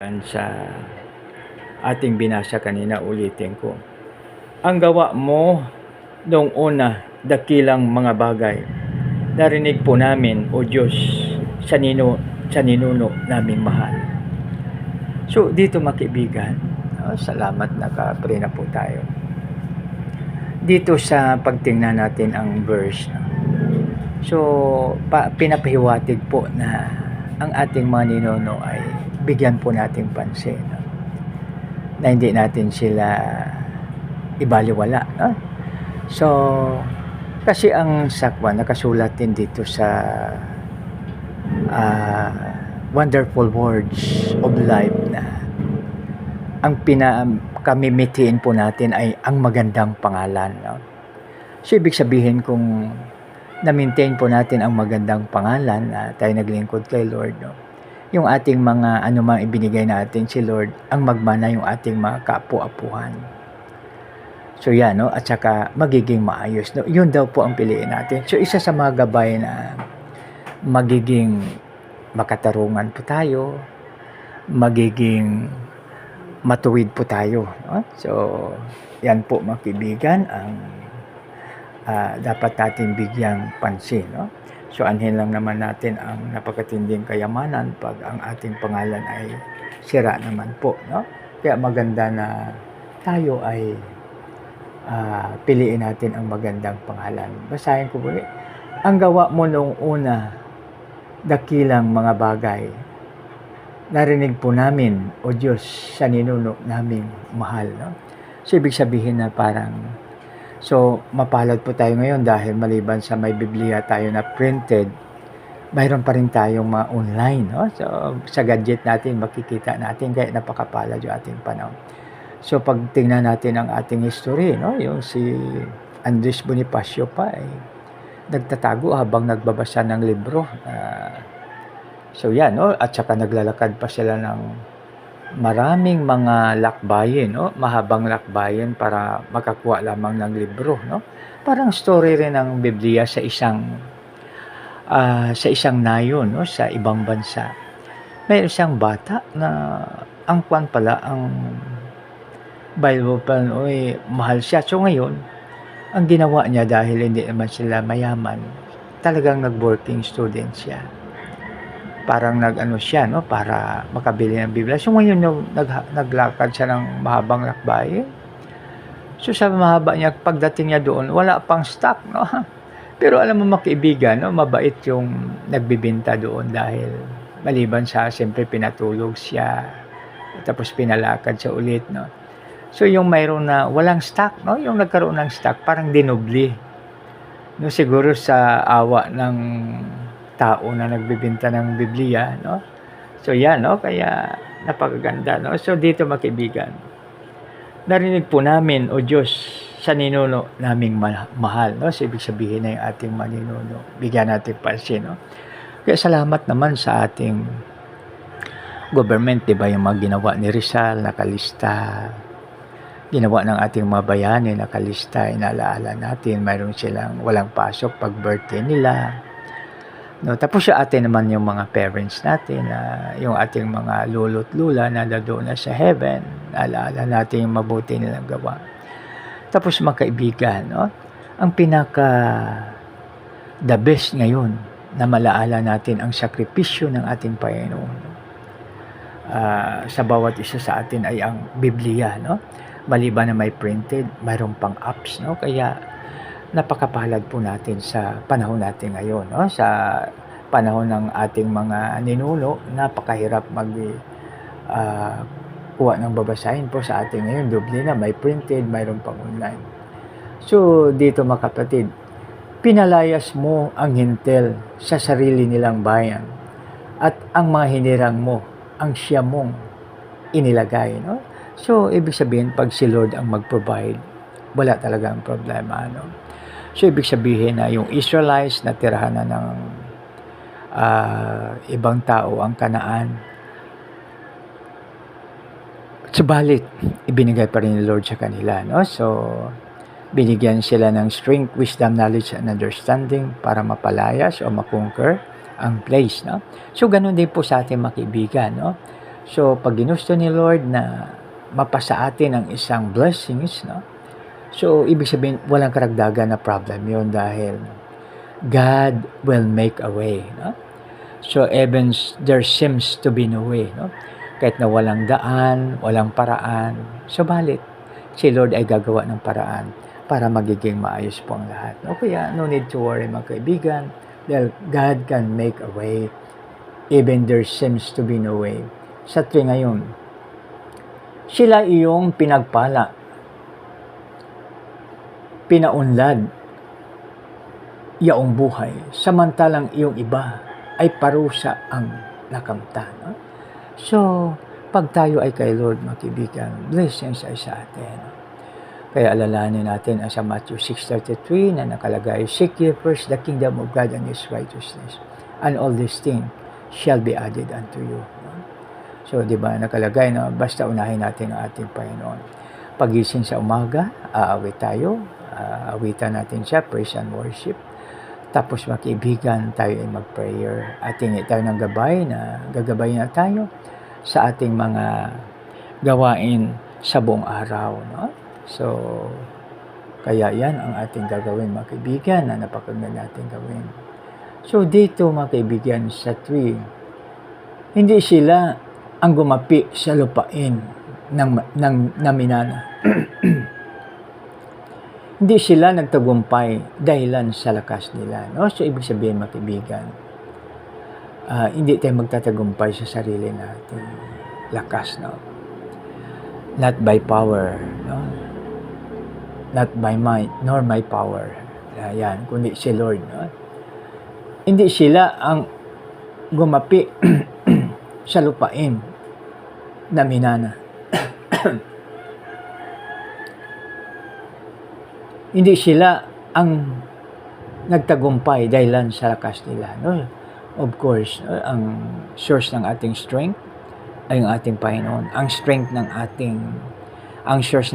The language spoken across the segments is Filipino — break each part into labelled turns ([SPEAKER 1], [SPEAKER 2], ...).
[SPEAKER 1] Sa ating binasa kanina, ulitin ko. Ang gawa mo noong una, dakilang mga bagay. Narinig po namin, O Diyos, sa ninuno naming mahal. So, dito makibigan, salamat nakapre na po tayo. Dito sa pagtingnan natin ang verse. So, pinapahiwatig po na ang ating mga ninuno ay bigyan po nating pansin, na hindi natin sila ibaliwala. So, kasi ang sakwa nakasulat din dito sa wonderful words of life na ang kamimitiin po natin ay ang magandang pangalan. So, ibig sabihin kung na-maintain po natin ang magandang pangalan na tayo naglingkod kay Lord, yung ating mga anumang ibinigay natin si Lord, ang magmana yung ating mga kaapu-apuhan. So yan, at saka magiging maayos. Yun daw po ang piliin natin. So isa sa mga gabay na magiging makatarungan po tayo, magiging matuwid po tayo. So yan po mga kaibigan ang dapat natin bigyang pansin. So anhin lang naman natin ang napakatinding kayamanan pag ang ating pangalan ay sira naman po. Kaya maganda na tayo ay piliin natin ang magandang pangalan. Basahin ko ulit. Ang gawa mo noong una, dakilang mga bagay. Narinig po namin, O Diyos, sa ninuno naming mahal. So ibig sabihin na parang so, mapalad po tayo ngayon dahil maliban sa may Biblia tayo na printed, mayroon pa rin tayong mga online. So, sa gadget natin, makikita natin, kaya napakapalad yung ating panahon. So, pag tingnan natin ang ating history, yung si Andres Bonifacio pa, nagtatago habang nagbabasa ng libro. So, yan, at saka naglalakad pa sila ng maraming mga lakbayin, mahabang lakbayin para makakuha lamang ng libro, Parang story rin ng Biblia sa isang nayon, sa ibang bansa. May isang bata na ang kwan pala, ang Bible pa, mahal siya. So ngayon, ang ginawa niya dahil hindi naman sila mayaman, talagang nag-working student siya. Parang nag-ano siya, para makabili ng Biblia. So ngayon naglakad siya ng mahabang lakbayin. So sa mahaba niya, pagdating niya doon, wala pang stock, Pero alam mo mga kaibigan, mabait yung nagbibenta doon dahil maliban sa siyempre pinatulog siya, tapos pinalakad siya ulit, So yung mayroon na walang stock, yung nagkaroon ng stock, parang dinubli. Siguro sa awa ng tao na nagbibenta ng Biblia, So yan, kaya napakaganda, So dito mga kaibigan, narinig po namin, O Diyos, sa ninuno naming mahal, So ibig sabihin na yung ating maninuno, bigyan natin pansin, Kaya salamat naman sa ating government, diba, yung mga ginawa ni Rizal, nakalista, ginawa ng ating mga bayani, nakalista, inalaala natin, mayroon silang walang pasok pag birthday nila, Tapos sa atin naman yung mga parents natin, yung ating mga lolo't lula na doon na sa heaven, alaala natin yung mabuti nilang gawa. Tapos mga kaibigan, ang the best ngayon na malaala natin ang sakripisyo ng ating Panginoon. Sa bawat isa sa atin ay ang Biblia, Maliban na may printed, mayroon pang apps, Kaya napakapalad po natin sa panahon natin ngayon, sa panahon ng ating mga ninuno, napakahirap kuha ng babasahin po sa atin ngayon. Doble na, may printed, mayroon pang online. So dito mga kapatid, pinalayas mo ang hintel sa sarili nilang bayan at ang mga hinirang mo ang siya mong inilagay, So ibig sabihin, pag si Lord ang mag-provide, wala talagang problema, So, ibig sabihin na yung Israelites na tirahan na ng ibang tao ang Kanaan. Subalit, ibinigay pa rin ni Lord sa kanila, So, binigyan sila ng strength, wisdom, knowledge, and understanding para mapalayas o makonquer ang place, So, ganun din po sa ating mga kaibigan, So, pag ginusto ni Lord na mapasa atin ang isang blessings, no? So, ibig sabihin, walang karagdagan na problem yon dahil God will make a way, no? So, even there seems to be no way, no? Kahit na walang daan, walang paraan, subalit, si Lord ay gagawa ng paraan para magiging maayos po ang lahat. No? Kaya, no need to worry mga kaibigan, dahil God can make a way even there seems to be no way. Sa tuwing ngayon, sila iyong pinagpala, pinaunlad, yaong buhay, samantalang iyong iba ay parusa ang nakamtan. No? So, pag tayo ay kay Lord, mga kaibigan, blessings ay sa atin. Kaya alalahanin natin ang sa Matthew 6:33 na nakalagay, "Seek ye first the kingdom of God and His righteousness, and all these things shall be added unto you." No? So, di ba, nakalagay na basta unahin natin ang ating Panginoon. Pagising sa umaga, aawit tayo, awitan natin siya, praise and worship. Tapos makibigan, tayo ay mag-prayer at hingi tayo ng gabay na gagabayin na tayo sa ating mga gawain sa buong araw. No? So, kaya yan ang ating gagawin mga kaibigan na napakaganda natin gawin. So, dito mga kaibigan sa 3, hindi sila ang gumapi sa lupain ng naminana. Hindi sila nagtagumpay dahilan sa lakas nila. No? So, ibig sabihin, mga kaibigan, hindi tayo magtatagumpay sa sarili natin lakas. No? Not by power, no? Not by might, nor my power. Yan, kundi si Lord. No? Hindi sila ang gumapi sa lupain na minana. Hindi sila ang nagtagumpay dahilan sa lakas nila. No? Of course, ang source ng ating strength ay ang ating Panginoon. Ang source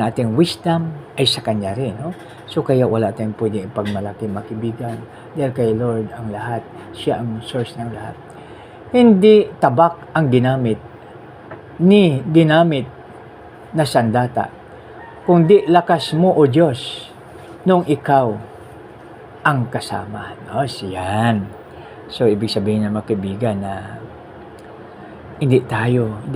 [SPEAKER 1] ng ating wisdom ay sa Kanya rin. No? So, kaya wala tayong pwede ipagmalaki, makibigan. Dahil kay Lord ang lahat. Siya ang source ng lahat. Hindi tabak ang ginamit na sandata, kundi lakas mo, O Diyos, nung ikaw ang kasama. No? Siyan. So, ibig sabihin na mga kaibigan na hindi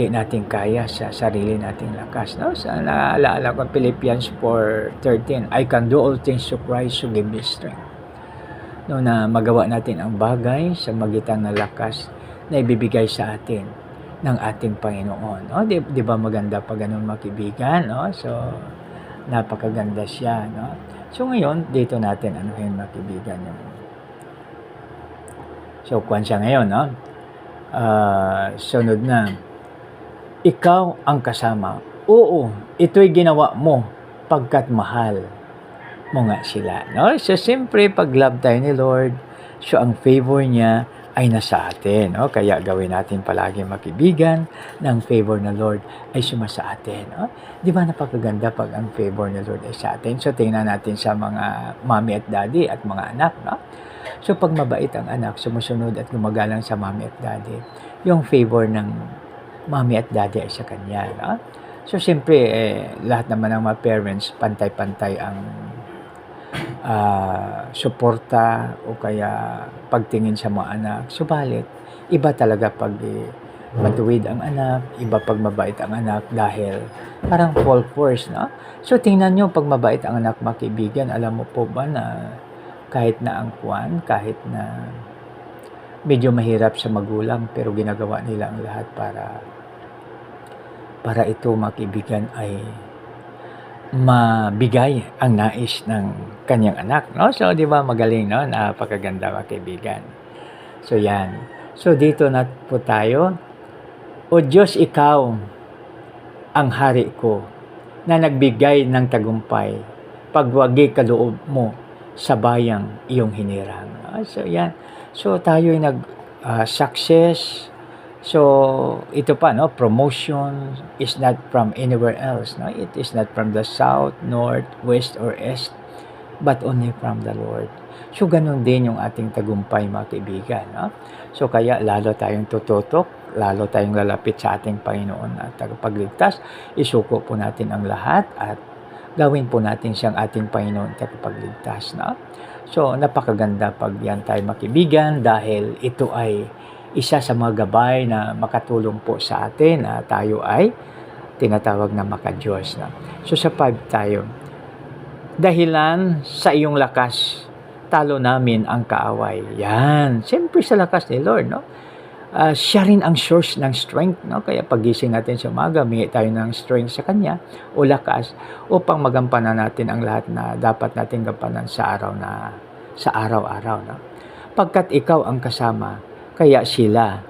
[SPEAKER 1] natin kaya sa sarili nating lakas. No? Sa naalala ko, Philippians 4:13, I can do all things through Christ who gives me strength. No, na magawa natin ang bagay sa magitan ng lakas na ibibigay sa atin ng ating Panginoon. No? Di ba maganda pa ganun mga kaibigan? No? So, napakaganda siya. No? So, ngayon, dito natin anuhin mga kaibigan. So, kwan siya ngayon. No? Sunod na. Ikaw ang kasama. Oo, ito'y ginawa mo pagkat mahal mo nga sila. No? So, siyempre, pag love tayo ni Lord, so ang favor niya ay nasa atin. No? Kaya gawin natin palagi makibigan ng favor ng Lord ay sumasa atin. No? Di ba napakaganda pag ang favor ng Lord ay sa atin? So tingnan natin sa mga mommy at daddy at mga anak. No? So pag mabait ang anak, sumusunod at gumagalang sa mommy at daddy, yung favor ng mommy at daddy ay sa kanya. No? So siyempre, lahat naman ng mga parents, pantay-pantay ang suporta o kaya pagtingin sa mga anak. Subalit, iba talaga pag matuwid ang anak, iba pag mabait ang anak dahil parang full force, no? So, tingnan nyo, pag mabait ang anak, mga kaibigan, alam mo po ba na kahit na kahit na medyo mahirap sa magulang, pero ginagawa nila ang lahat para ito, mga kaibigan, ay mabigay ang nais ng kanyang anak, no? So, di ba magaling, no? Napakaganda, mga kaibigan. So, yan. So, dito na po tayo. O Diyos, ikaw ang hari ko na nagbigay ng tagumpay, pagwagi kaloob mo sa bayang iyong hinirang. No? So, yan. So, tayo ay success. So, ito pa, no? Promotion is not from anywhere else. No? It is not from the south, north, west, or east, but only from the Lord. So, ganun din yung ating tagumpay, mga kaibigan. No? So, kaya lalo tayong tututok lalo tayong lalapit sa ating Panginoon at tagapagligtas. Isuko po natin ang lahat at gawin po natin siyang ating Panginoon at tagapagligtas. No? So, napakaganda pag yan tayo makibigan dahil ito ay isa sa mga gabay na makatulong po sa atin na tayo ay tinatawag na maka-Diyos. No? So, sa 5 tayo. Dahilan sa iyong lakas, talo namin ang kaaway. Yan. Siyempre sa lakas ni Lord, no? Siya rin ang source ng strength, no? Kaya pagising natin sa umaga, humingi tayo ng strength sa Kanya o lakas upang magampanan natin ang lahat na dapat natin gampanan sa araw-araw, no? Pagkat ikaw ang kasama, kaya sila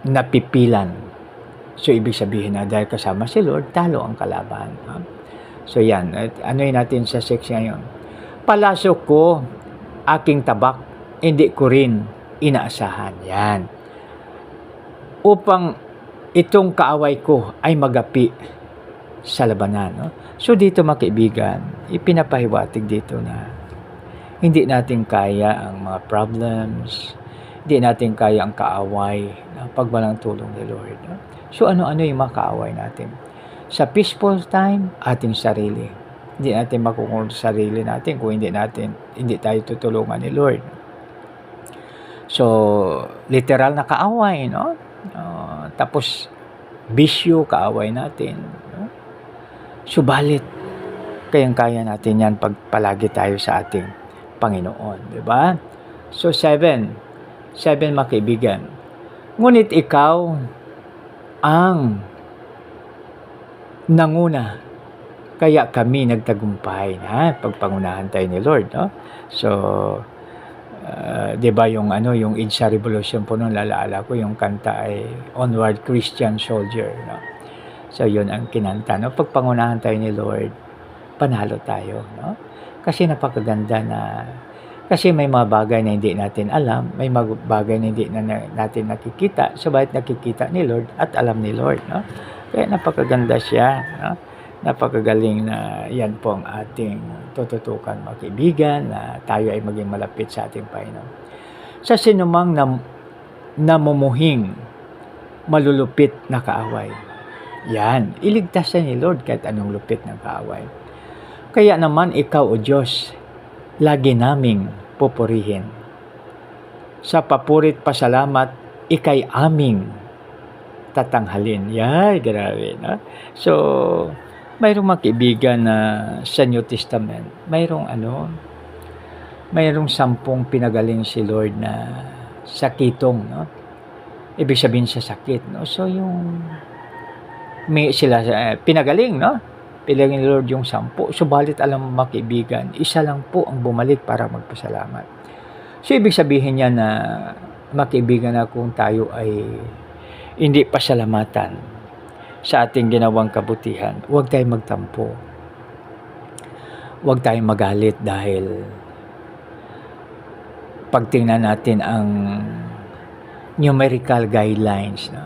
[SPEAKER 1] napipilan. So, ibig sabihin na dahil kasama si Lord, talo ang kalaban. No? So, yan. Ano'y natin sa section ngayon. Palasok ko, aking tabak, hindi ko rin inaasahan. Yan. Upang itong kaaway ko ay magapi sa labanan. No? So dito mga kaibigan, ipinapahiwatig dito na hindi natin kaya ang mga problems, hindi natin kaya ang kaaway na pag walang tulong ni Lord. No? So ano-ano yung mga kaaway natin? Sa peaceful time, ating sarili. Hindi natin makukontrol sa sarili natin kung hindi tayo tutulungan ni Lord. So, literal na kaaway, no? Tapos, bisyo, kaaway natin. No? Subalit, kayang-kaya natin yan pag palagi tayo sa ating Panginoon. Diba? So, 7 mga kaibigan. Ngunit ikaw ang nanguna. Kaya kami nagtagumpay na pagpangunahan tayo ni Lord, no? So, 'di ba yung EDSA Revolution po noon, lalaala ko yung kanta ay Onward Christian Soldier, no? So, yun ang kinanta, no? Pagpangunahan tayo ni Lord, panalo tayo, no? Kasi napakaganda kasi may mga bagay na hindi natin alam, may mga bagay na hindi natin nakikita, subalit nakikita ni Lord at alam ni Lord, no? Kaya napakaganda siya, no? Napakagaling na yan po ang ating tututukan mga kaibigan na tayo ay maging malapit sa ating Panginoon. Sa sinumang namumuhing malulupit na kaaway, yan, iligtas ni Lord kahit anong lupit ng kaaway. Kaya naman ikaw o Diyos, lagi naming pupurihin. Sa papurit pasalamat, ikay aming tatanghalin. Yay, grabe, no? So, mayroong mga kaibigan na sa New Testament, mayroong 10 pinagaling si Lord na sakitong, no? Ibig sabihin sa sakit, no? So may sila pinagaling, no? Pinagaling ni Lord yung 10. Subalit alam mo mga kaibigan, isa lang po ang bumalik para magpasalamat. So ibig sabihin niya na mga kaibigan na kung tayo ay hindi pasalamatan sa ating ginawang kabutihan, huwag tayong magtampo. Huwag tayong magalit dahil pagtingnan natin ang numerical guidelines. No?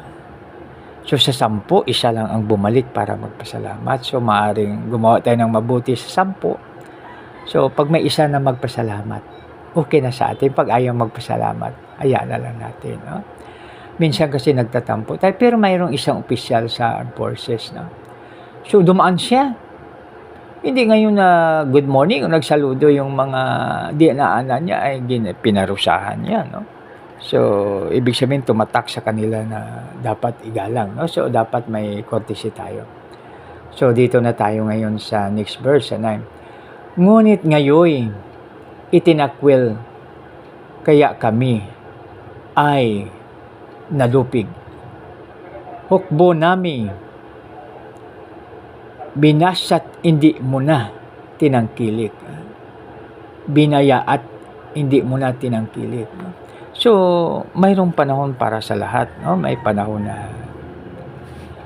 [SPEAKER 1] So sa 10, isa lang ang bumalik para magpasalamat. So maaring gumawa tayo ng mabuti sa 10. So pag may isa na magpasalamat, okay na sa atin. Pag ayaw magpasalamat, hayaan na lang natin. No? Minsan kasi nagtatampo tayo, pero mayroong isang opisyal sa armed forces. No? So, dumaan siya. Hindi ngayon na good morning, o nagsaludo yung mga dinaanan niya, ay pinarusahan niya. No? So, ibig sabihin, tumatak sa kanila na dapat igalang. No? So, dapat may courtesy tayo. So, dito na tayo ngayon sa next verse, 9. Ngunit ngayon, itinakwil, kaya kami ay nalupig. Hukbo nami, binasat hindi mo na tinangkilik. Binaya at hindi mo na tinangkilik. No? So, mayroong panahon para sa lahat. No? May panahon na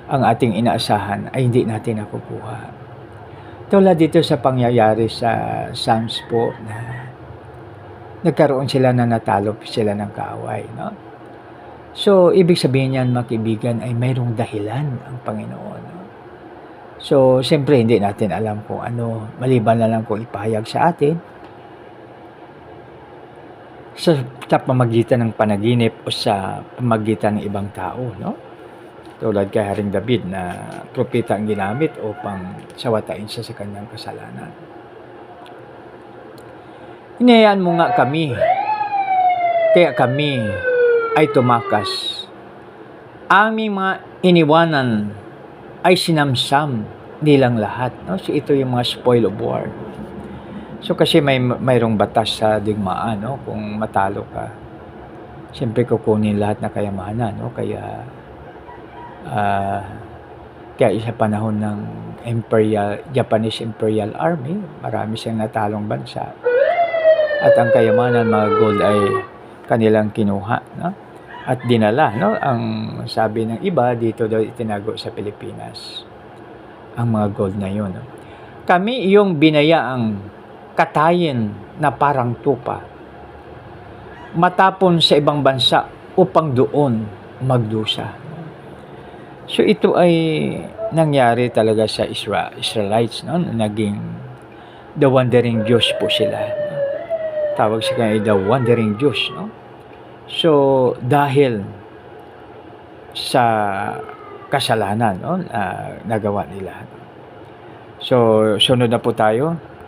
[SPEAKER 1] ang ating inaasahan ay hindi natin nakukuha. Tulad dito sa pangyayari sa Psalms po na nagkaroon sila na natalo sila ng kaaway. No? So, ibig sabihin yan mga kaibigan ay mayroong dahilan ang Panginoon. No? So, siyempre hindi natin alam kung ano, maliban na lang kung ipahayag sa atin sa pamamagitan ng panaginip o sa pamamagitan ng ibang tao, no? Tulad kay Haring David na propeta ang ginamit upang sawatain siya sa kanyang kasalanan. Hinayaan mo nga kami, kaya kami ay tumakas. Aming mga iniwanan ay sinamsam nilang lahat, no? So ito yung mga spoil of war. So kasi mayroong batas sa digmaan, no? Kung matalo ka, siyempre kukunin lahat na kayamanan, no? Kaya sa panahon ng Japanese Imperial Army, marami siyang natalong bansa. At ang kayamanan, mga gold ay kanilang kinuha, no? At dinala, no? Ang sabi ng iba, dito daw itinago sa Pilipinas ang mga gold na yun, no? Kami yung binayaang katayin na parang tupa, matapon sa ibang bansa upang doon magdusa. So ito ay nangyari talaga sa Israelites, no? Naging the wandering Jews po sila, no? Tawag sa kanila the wandering Jews, no? So dahil sa kasalanan, no, nagawa nila. So sunod na po tayo.